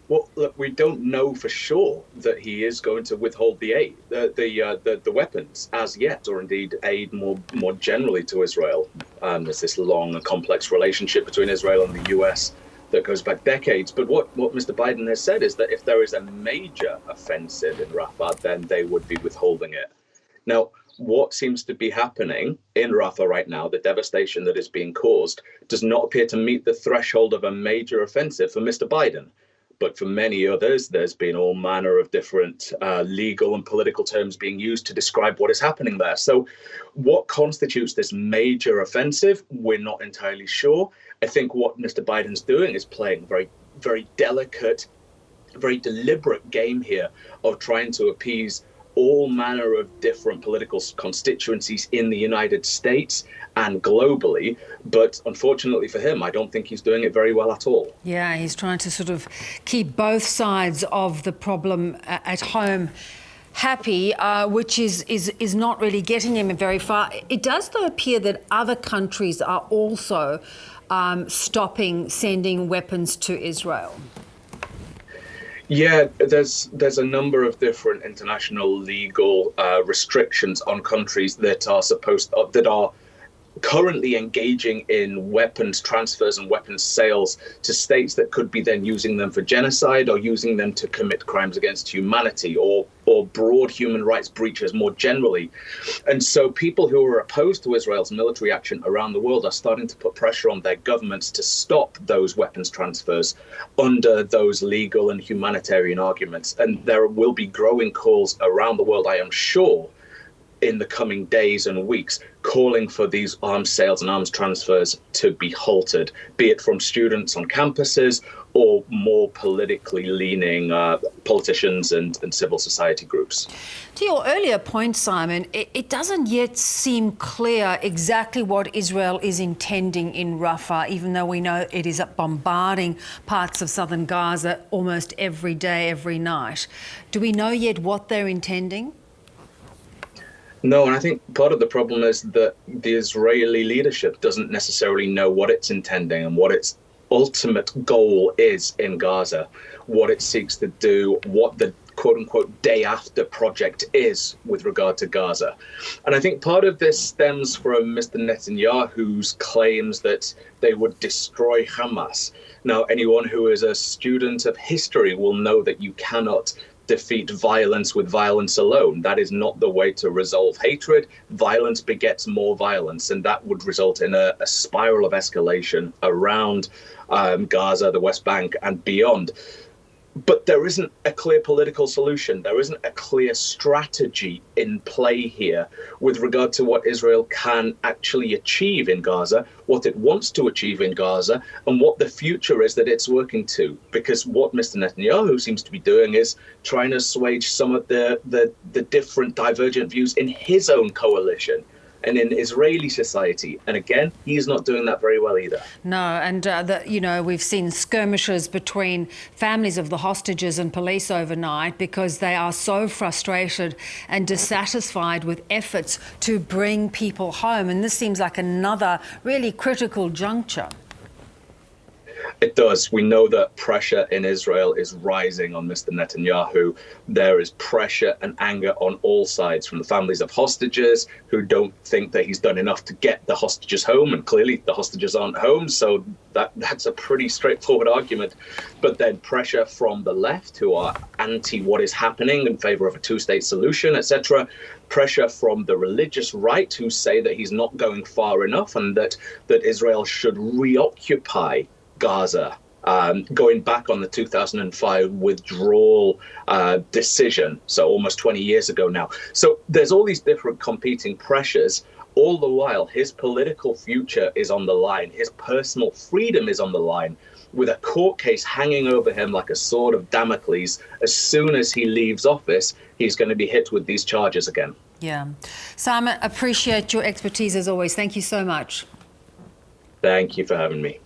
Well, look, we don't know for sure that he is going to withhold the aid, the weapons as yet, or indeed aid more generally to Israel. There's this long and complex relationship between Israel and the US that goes back decades. But what Mr. Biden has said is that if there is a major offensive in Rafah, then they would be withholding it. Now, what seems to be happening in Rafah right now, the devastation that is being caused, does not appear to meet the threshold of a major offensive for Mr. Biden. But for many others, there's been all manner of different legal and political terms being used to describe what is happening there. So what constitutes this major offensive, we're not entirely sure. I think what Mr. Biden's doing is playing a very, very delicate, very deliberate game here of trying to appease all manner of different political constituencies in the United States and globally. But unfortunately for him, I don't think he's doing it very well at all. Yeah, he's trying to sort of keep both sides of the problem at home happy, which is not really getting him very far. It does, though, appear that other countries are also stopping sending weapons to Israel. Yeah, there's a number of different international legal restrictions on countries that are currently engaging in weapons transfers and weapons sales to states that could be then using them for genocide or using them to commit crimes against humanity or broad human rights breaches more generally. And so people who are opposed to Israel's military action around the world are starting to put pressure on their governments to stop those weapons transfers under those legal and humanitarian arguments. And there will be growing calls around the world, I am sure, in the coming days and weeks, calling for these arms sales and arms transfers to be halted, be it from students on campuses or more politically leaning politicians and civil society groups. To your earlier point, Simon, it doesn't yet seem clear exactly what Israel is intending in Rafah, even though we know it is bombarding parts of southern Gaza almost every day, every night. Do we know yet what they're intending? No, and I think part of the problem is that the Israeli leadership doesn't necessarily know what it's intending and what its ultimate goal is in Gaza, what it seeks to do, what the quote-unquote day after project is with regard to Gaza. And I think part of this stems from Mr. Netanyahu's claims that they would destroy Hamas. Now, anyone who is a student of history will know that you cannot defeat violence with violence alone. That is not the way to resolve hatred. Violence begets more violence, and that would result in a spiral of escalation around Gaza, the West Bank, and beyond. But there isn't a clear political solution. There isn't a clear strategy in play here with regard to what Israel can actually achieve in Gaza, what it wants to achieve in Gaza, and what the future is that it's working to. Because what Mr. Netanyahu seems to be doing is trying to assuage some of the different divergent views in his own coalition and in Israeli society. And again, he's not doing that very well either. No, and, we've seen skirmishes between families of the hostages and police overnight because they are so frustrated and dissatisfied with efforts to bring people home. And this seems like another really critical juncture. It does. We know that pressure in Israel is rising on Mr. Netanyahu. There is pressure and anger on all sides, from the families of hostages who don't think that he's done enough to get the hostages home. And clearly the hostages aren't home. So that's a pretty straightforward argument. But then pressure from the left, who are anti what is happening in favor of a two-state solution, etc. Pressure from the religious right, who say that he's not going far enough and that Israel should reoccupy Gaza, going back on the 2005 withdrawal decision, so almost 20 years ago now. So there's all these different competing pressures. All the while, his political future is on the line. His personal freedom is on the line, with a court case hanging over him like a sword of Damocles. As soon as he leaves office, he's going to be hit with these charges again. Yeah. Simon, appreciate your expertise as always. Thank you so much. Thank you for having me.